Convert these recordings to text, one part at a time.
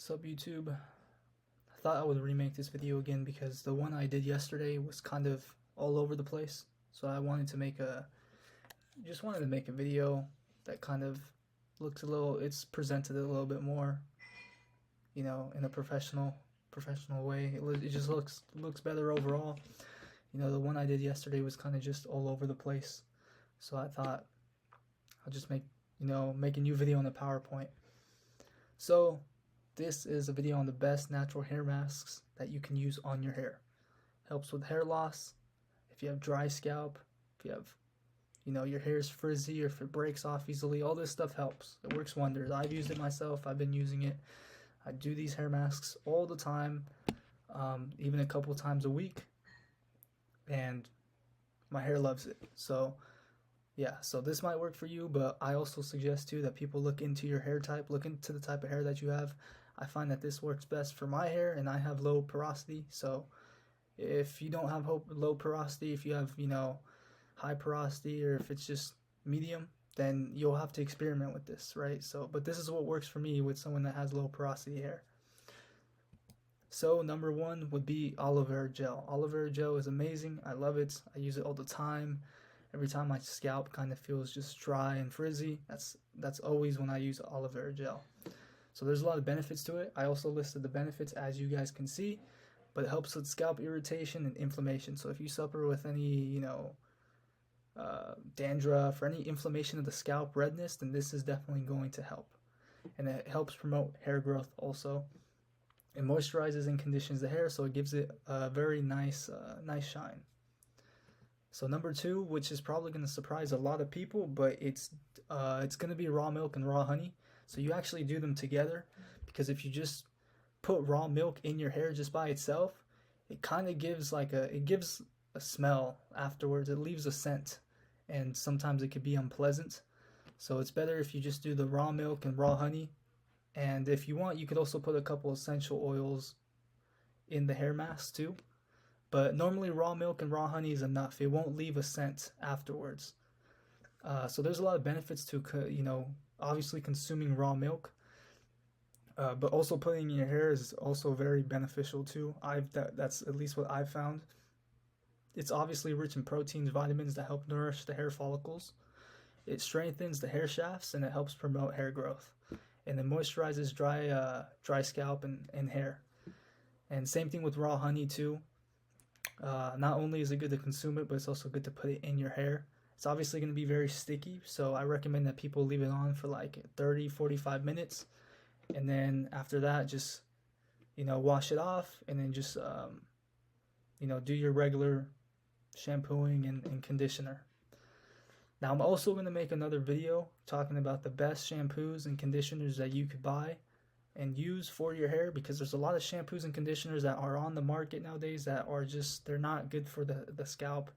What's up, YouTube? I thought I would remake this video again because the one I did yesterday was kind of all over the place. So I wanted to make just wanted to make a video that kind of looks it's presented a little bit more, in a professional way. It just looks better overall. The one I did yesterday was kind of just all over the place. So I thought I'll just make a new video on the PowerPoint. So this is a video on the best natural hair masks that you can use on your hair. Helps with hair loss. If you have dry scalp, if you have, your hair is frizzy, or if it breaks off easily, all this stuff helps. It works wonders. I've used it myself. I've been using it. I do these hair masks all the time, even a couple times a week, and my hair loves it. So yeah, so this might work for you, but I also suggest too that people look into your hair type, look into the type of hair that you have. I find that this works best for my hair, and I have low porosity. So if you don't have low porosity, if you have, high porosity, or if it's just medium, then you'll have to experiment with this, right? So, but this is what works for me with someone that has low porosity hair. So number one would be Aloe Vera Gel. Aloe Vera Gel is amazing. I love it. I use it all the time. Every time my scalp kind of feels just dry and frizzy, that's always when I use Aloe Vera Gel. So there's a lot of benefits to it. I also listed the benefits, as you guys can see, but it helps with scalp irritation and inflammation. So if you suffer with any, dandruff or any inflammation of the scalp, redness, then this is definitely going to help. And it helps promote hair growth also. It moisturizes and conditions the hair, so it gives it a very nice shine. So number two, which is probably going to surprise a lot of people, but it's going to be raw milk and raw honey. So you actually do them together, because if you just put raw milk in your hair just by itself, it kind of gives a smell afterwards. It leaves a scent, and sometimes it could be unpleasant. So it's better if you just do the raw milk and raw honey. And if you want, you could also put a couple essential oils in the hair mask too. But normally raw milk and raw honey is enough. It won't leave a scent afterwards. So there's a lot of benefits to, obviously consuming raw milk. But also putting in your hair is also very beneficial too. That's at least what I've found. It's obviously rich in proteins, vitamins that help nourish the hair follicles. It strengthens the hair shafts, and it helps promote hair growth. And it moisturizes dry scalp and hair. And same thing with raw honey too. Not only is it good to consume it, but it's also good to put it in your hair. It's obviously going to be very sticky, so I recommend that people leave it on for like 30-45 minutes, and then after that just wash it off, and then just do your regular shampooing and conditioner. Now I'm also going to make another video talking about the best shampoos and conditioners that you could buy and use for your hair, because there's a lot of shampoos and conditioners that are on the market nowadays that are they're not good for the scalp.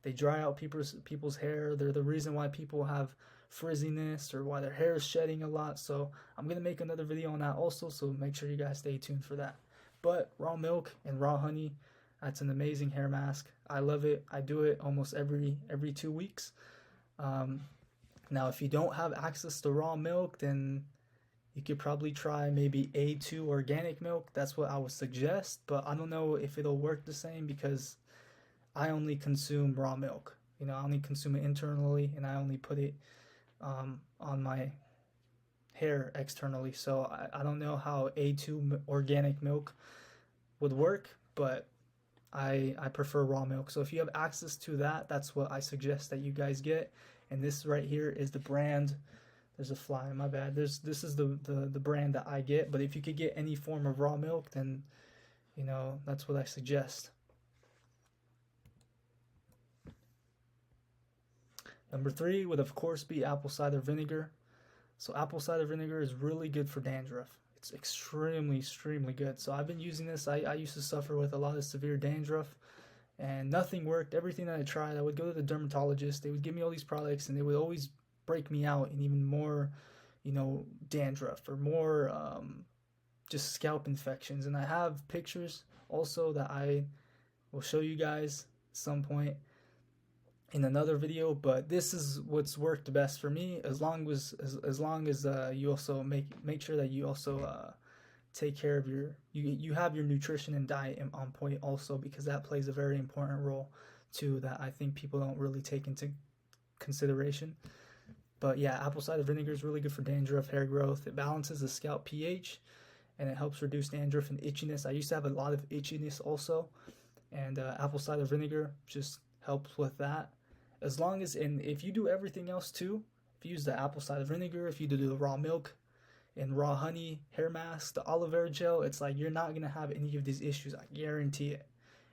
They dry out people's hair. They're the reason why people have frizziness, or why their hair is shedding a lot. So I'm going to make another video on that also, so make sure you guys stay tuned for that. But raw milk and raw honey, that's an amazing hair mask. I love it. I do it almost every 2 weeks. Now if you don't have access to raw milk, then you could probably try maybe A2 organic milk. That's what I would suggest, but I don't know if it'll work the same, because I only consume raw milk. I only consume it internally, and I only put it on my hair externally. So I don't know how A2 organic milk would work, but I prefer raw milk. So if you have access to that, that's what I suggest that you guys get. And this right here is the brand. There's a fly, my bad. This is the brand that I get. But if you could get any form of raw milk, then that's what I suggest. Number three would of course be apple cider vinegar. So apple cider vinegar is really good for dandruff. It's extremely good. So I've been using this. I used to suffer with a lot of severe dandruff, and nothing worked. Everything that I tried, I would go to the dermatologist. They would give me all these products, and they would always break me out in even more, dandruff, or more just scalp infections. And I have pictures also that I will show you guys at some point in another video, but this is what's worked the best for me, as long as you also make sure that you also take care of you have your nutrition and diet on point also, because that plays a very important role too that I think people don't really take into consideration. But yeah, apple cider vinegar is really good for dandruff, hair growth. It balances the scalp pH, and it helps reduce dandruff and itchiness. I used to have a lot of itchiness also, and apple cider vinegar just helps with that. As long as, and if you do everything else too, if you use the apple cider vinegar, if you do the raw milk and raw honey hair mask, the aloe vera gel, it's like you're not going to have any of these issues. I guarantee it.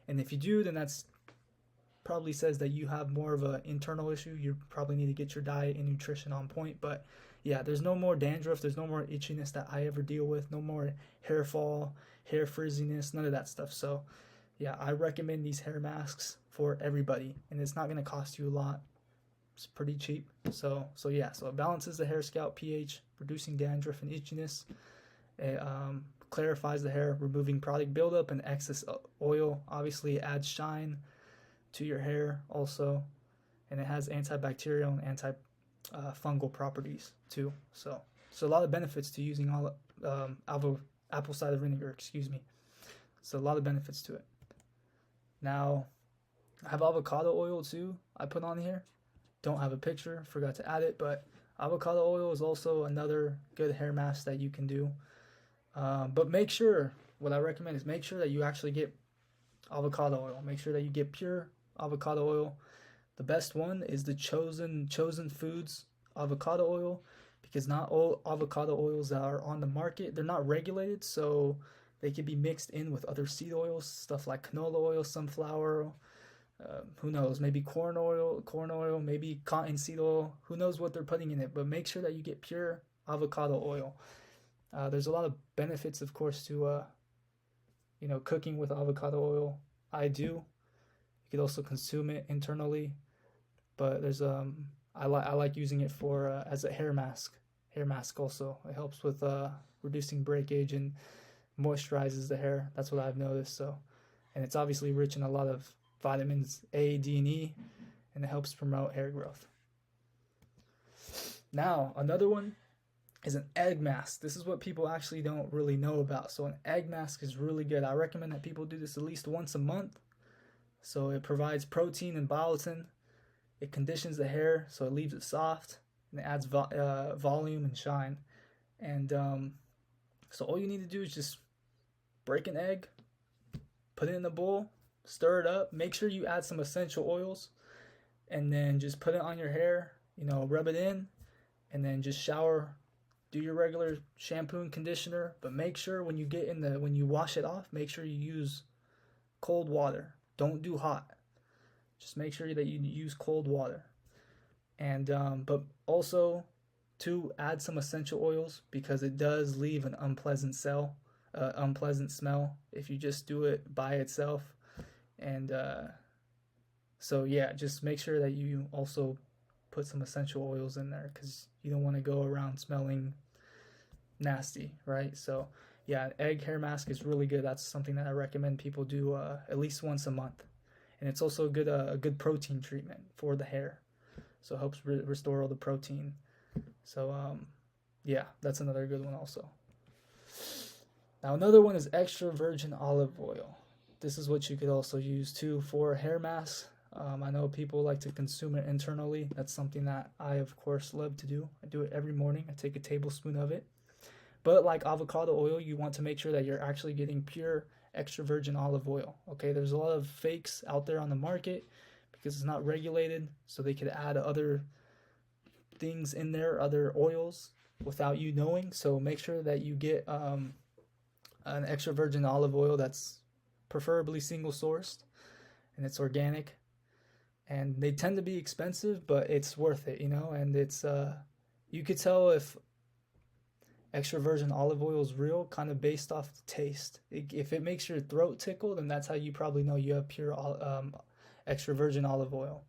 And if you do, then that's probably says that you have more of an internal issue. You probably need to get your diet and nutrition on point. But yeah, there's no more dandruff, there's no more itchiness that I ever deal with, no more hair fall, hair frizziness, none of that stuff. So yeah, I recommend these hair masks for everybody, and it's not going to cost you a lot. It's pretty cheap. So yeah, so it balances the hair scalp pH, reducing dandruff and itchiness. It clarifies the hair, removing product buildup and excess oil. Obviously, it adds shine to your hair also, and it has antibacterial and anti-fungal properties too. So a lot of benefits to using all apple cider vinegar. Excuse me. So a lot of benefits to it. Now, I have avocado oil too. I put on here. Don't have a picture. Forgot to add it, but avocado oil is also another good hair mask that you can do. But make sure, what I recommend is make sure that you actually get avocado oil. Make sure that you get pure avocado oil. The best one is the chosen foods avocado oil, because not all avocado oils that are on the market, they're not regulated, so they can be mixed in with other seed oils, stuff like canola oil, sunflower oil, who knows, maybe corn oil, maybe cottonseed oil, who knows what they're putting in it. But make sure that you get pure avocado oil. There's a lot of benefits, of course, to cooking with avocado oil. I do. You could also consume it internally, but there's I like using it for as a hair mask. Hair mask also. It helps with reducing breakage and moisturizes the hair. That's what I've noticed. So, and it's obviously rich in a lot of vitamins A, D, and E, and it helps promote hair growth. Now, another one is an egg mask. This is what people actually don't really know about. So an egg mask is really good. I recommend that people do this at least once a month. So it provides protein and biotin. It conditions the hair so it leaves it soft, and it adds volume and shine. And so all you need to do is just break an egg, put it in a bowl, stir it up, make sure you add some essential oils, and then just put it on your hair, rub it in, and then just shower. Do your regular shampoo and conditioner, but make sure when you wash it off, make sure you use cold water. Don't do hot. Just make sure that you use cold water. And but also to add some essential oils, because it does leave an unpleasant smell if you just do it by itself. And so yeah, just make sure that you also put some essential oils in there, because you don't want to go around smelling nasty, right? So yeah, an egg hair mask is really good. That's something that I recommend people do at least once a month. And it's also a good protein treatment for the hair, so it helps restore all the protein. So yeah, that's another good one also. Now another one is extra virgin olive oil. This is what you could also use too for hair masks. I know people like to consume it internally. That's something that I, of course, love to do. I do it every morning. I take a tablespoon of it. But like avocado oil, you want to make sure that you're actually getting pure extra virgin olive oil. Okay, there's a lot of fakes out there on the market because it's not regulated, so they could add other things in there, other oils, without you knowing. So make sure that you get an extra virgin olive oil that's preferably single sourced and it's organic. And they tend to be expensive, but it's worth it, and it's you could tell if extra virgin olive oil is real kind of based off the taste. If it makes your throat tickle, then that's how you probably know you have pure extra virgin olive oil.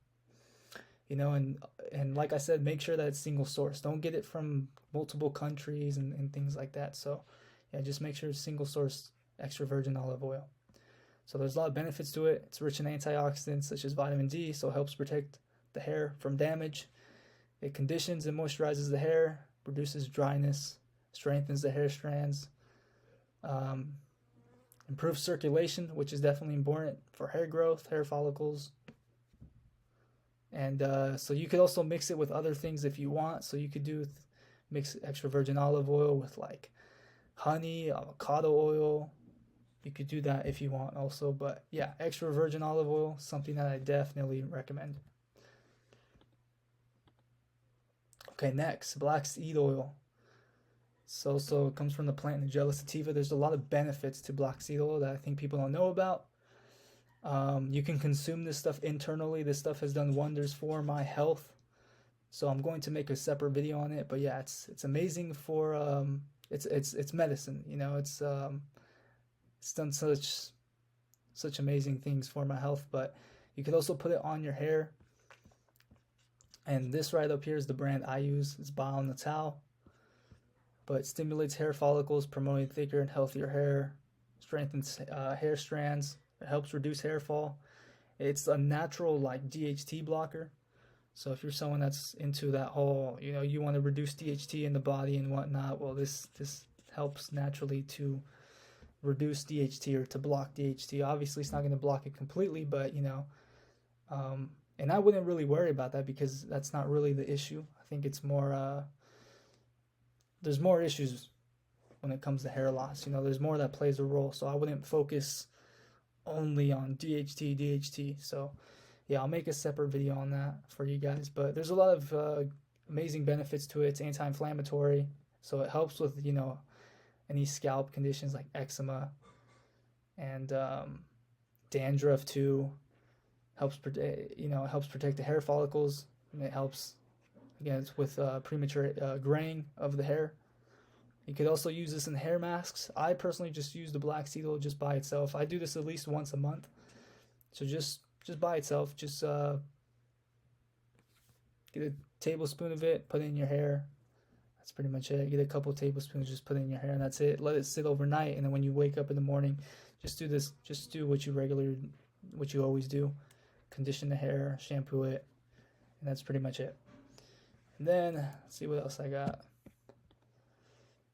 And like I said, make sure that it's single source. Don't get it from multiple countries and things like that. So yeah, just make sure it's single source extra virgin olive oil. So there's a lot of benefits to it. It's rich in antioxidants such as vitamin D, so it helps protect the hair from damage. It conditions and moisturizes the hair, reduces dryness, strengthens the hair strands. Um, improve circulation, which is definitely important for hair growth, hair follicles. And so you could also mix it with other things if you want. So you could mix extra virgin olive oil with like honey, avocado oil. You could do that if you want also. But yeah, extra virgin olive oil, something that I definitely recommend. Okay, next, black seed oil. So it comes from the plant Nigella sativa. There's a lot of benefits to black seed oil that I think people don't know about. You can consume this stuff internally. This stuff has done wonders for my health. So I'm going to make a separate video on it. But yeah, it's amazing for it's medicine. You know, it's done such amazing things for my health. But you could also put it on your hair. And this right up here is the brand I use. It's Bio Natal. But it stimulates hair follicles, promoting thicker and healthier hair, strengthens hair strands. It helps reduce hair fall. It's a natural like DHT blocker. So if you're someone that's into that whole, you know, you want to reduce DHT in the body and whatnot, well, this helps naturally to reduce DHT or to block DHT. Obviously, it's not going to block it completely, but you know, and I wouldn't really worry about that because that's not really the issue. I think it's more, there's more issues when it comes to hair loss. You know, there's more that plays a role. So I wouldn't focus only on DHT. So yeah, I'll make a separate video on that for you guys. But there's a lot of amazing benefits to it. It's anti-inflammatory, so it helps with, you know, any scalp conditions like eczema and dandruff too. Helps protect the hair follicles, and it helps again with premature graying of the hair. You could also use this in hair masks. I personally just use the black seed oil just by itself. I do this at least once a month. So just by itself, just get a tablespoon of it, put it in your hair. That's pretty much it. Get a couple tablespoons, just put it in your hair, and that's it. Let it sit overnight, and then when you wake up in the morning, just do this. Just do what you always do. Condition the hair, shampoo it, and that's pretty much it. And then, let's see what else I got.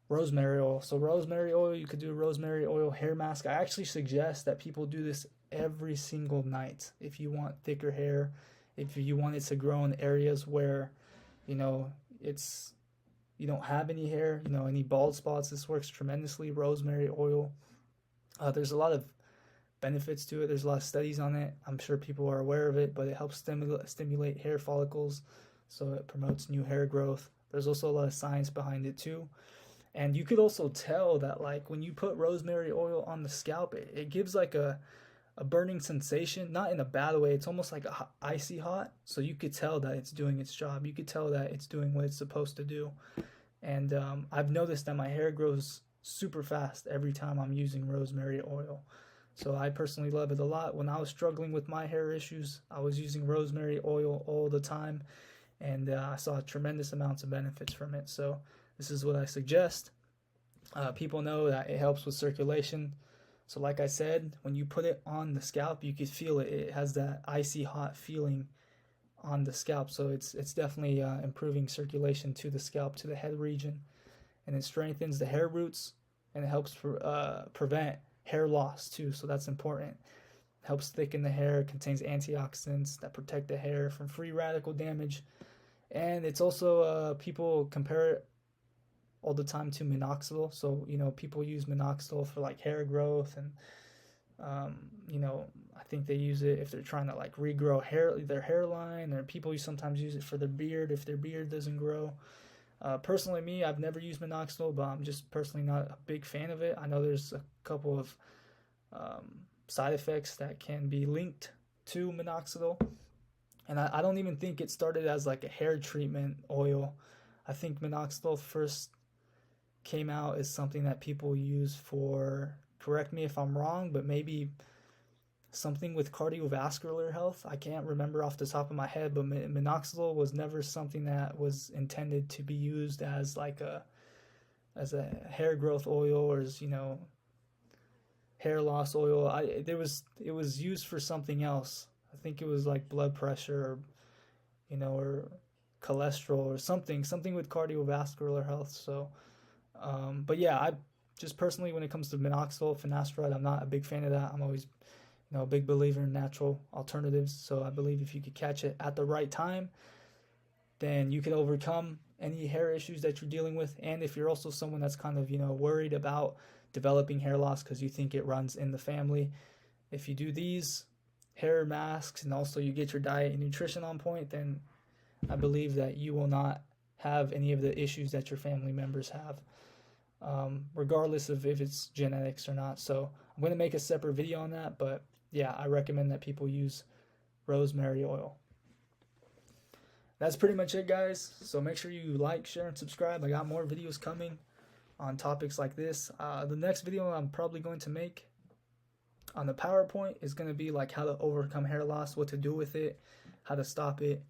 Rosemary oil. So rosemary oil, you could do a rosemary oil hair mask. I actually suggest that people do this every single night if you want thicker hair, if you want it to grow in areas where, you know, you don't have any hair, you know, any bald spots. This works tremendously. Rosemary oil. There's a lot of benefits to it. There's a lot of studies on it. I'm sure people are aware of it, but it helps stimulate hair follicles, so it promotes new hair growth. There's also a lot of science behind it too. And you could also tell that like when you put rosemary oil on the scalp, it gives like a burning sensation, not in a bad way. It's almost like icy hot. So you could tell that it's doing its job. You could tell that it's doing what it's supposed to do. And I've noticed that my hair grows super fast every time I'm using rosemary oil. So I personally love it a lot. When I was struggling with my hair issues, I was using rosemary oil all the time, and I saw tremendous amounts of benefits from it. So this is what I suggest. People know that it helps with circulation. So like I said, when you put it on the scalp, you can feel it. It has that icy hot feeling on the scalp. So it's definitely improving circulation to the scalp, to the head region. And it strengthens the hair roots, and it helps prevent hair loss too, so that's important. It helps thicken the hair, contains antioxidants that protect the hair from free radical damage, and it's also people compare it all the time to minoxidil. So you know, people use minoxidil for like hair growth, and you know, I think they use it if they're trying to like regrow their hairline, or people sometimes use it for their beard if their beard doesn't grow. Personally, me, I've never used minoxidil, but I'm just personally not a big fan of it. I know there's a couple of side effects that can be linked to minoxidil, and I don't even think it started as like a hair treatment oil. I think minoxidil first came out as something that people use for, correct me if I'm wrong, but maybe something with cardiovascular health. I can't remember off the top of my head, but minoxidil was never something that was intended to be used as like a hair growth oil, or as, you know, hair loss oil. It was used for something else. I think it was like blood pressure, or you know, or cholesterol, or something with cardiovascular health. So but yeah, just personally, when it comes to minoxidil, finasteride, I'm not a big fan of that. I'm always, a big believer in natural alternatives. So I believe if you could catch it at the right time, then you can overcome any hair issues that you're dealing with. And if you're also someone that's kind of, worried about developing hair loss because you think it runs in the family, if you do these hair masks and also you get your diet and nutrition on point, then I believe that you will not have any of the issues that your family members have, regardless of if it's genetics or not. So I'm going to make a separate video on that, but yeah, I recommend that people use rosemary oil. That's pretty much it, guys. So make sure you like, share, and subscribe. I got more videos coming on topics like this. The next video I'm probably going to make on the PowerPoint is going to be like how to overcome hair loss, what to do with it, how to stop it,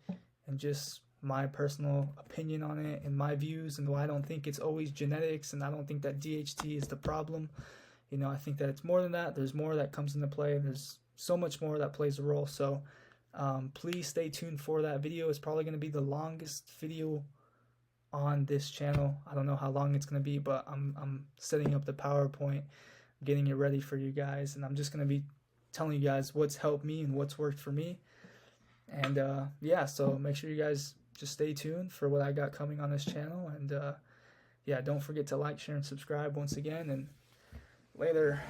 and just my personal opinion on it and my views, and why I don't think it's always genetics, and I don't think that DHT is the problem. I think that it's more than that. There's more that comes into play. There's so much more that plays a role. So please stay tuned for that video. It's probably going to be the longest video on this channel. I don't know how long it's going to be, but I'm setting up the PowerPoint, getting it ready for you guys, and I'm just going to be telling you guys what's helped me and what's worked for me. And yeah, so make sure you guys just stay tuned for what I got coming on this channel. And yeah, don't forget to like, share, and subscribe once again. And later.